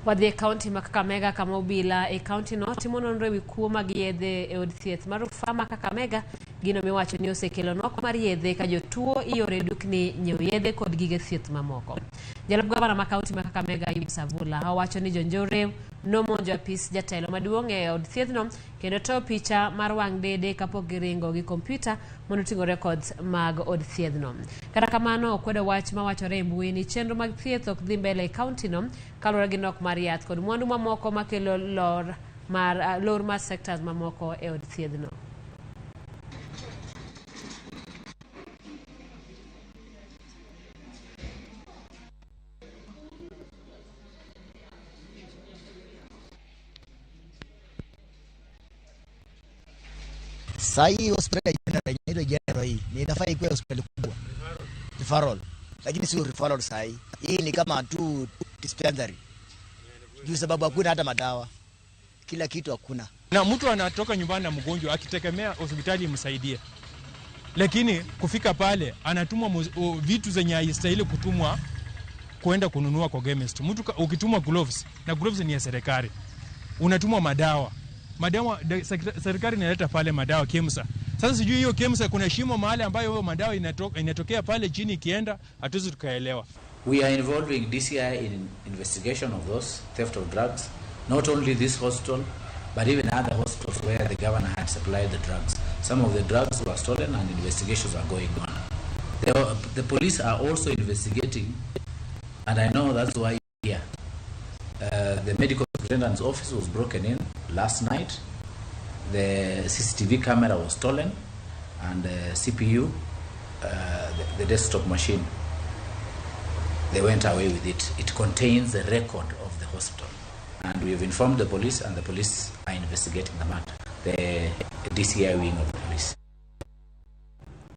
Wadhi county ma Kakamega kama Obila county no timo nonro ewi kuo mag yedhe e od thieth mar Fama Kakamega gino miwacho ni osekelo nok mar yedhe ka jotuo iore dukni nyiew yedhe kod gige thieth mamoko. Jalop gavana ma county ma Kakamega Savula owacho ni jonjore nomonjo apis jatelo maduong' e od thiethno kendo to picha mar wang' dede kapok giringo gi kompyuta mondo ting'o records mag od thiethno. Kata kamano okwedo wach mawachore e mbui ni chenro mag thieth ok dhi mbele e county no kaluwore gi nok mar yath kod mwandu mamoko makelo lor mar sectors mamoko e od thiethno. Sai hospitali inaitwa General hii. Ni inafaa ikuwe hospitali kubwa. Referral. Lakini sio referral sai. Hii ni kama tu dispensary. Juu sababu hakuna hata madawa. Kila kitu hakuna. Na mtu anatoka nyumbani na mgonjwa akitegemea hospitali imsaidie. Lakini kufika pale anatumwa vitu zenye haistahili kutumwa kwenda kununua kwa chemist. Mtu ukitumwa gloves na gloves ni ya serikali. Unatumwa madawa. Madawa serikali inaleta pale madawa KEMSA. Sasa sijui hiyo KEMSA kuna shimo mahali ambayo hiyo madawa inatokea pale chini ikienda hatuwezi tukaelewa. We are involving DCI in investigation of those theft of drugs, not only this hospital but even other hospitals where the governor had supplied the drugs. Some of the drugs were stolen and investigations are going on. The police are also investigating, and I know that's why here the medical superintendent's office was broken in last night. The CCTV camera was stolen, and the CPU, the desktop machine, they went away with it. It contains the record of the hospital, and we have informed the police, and the police are investigating the matter. The DCI wing of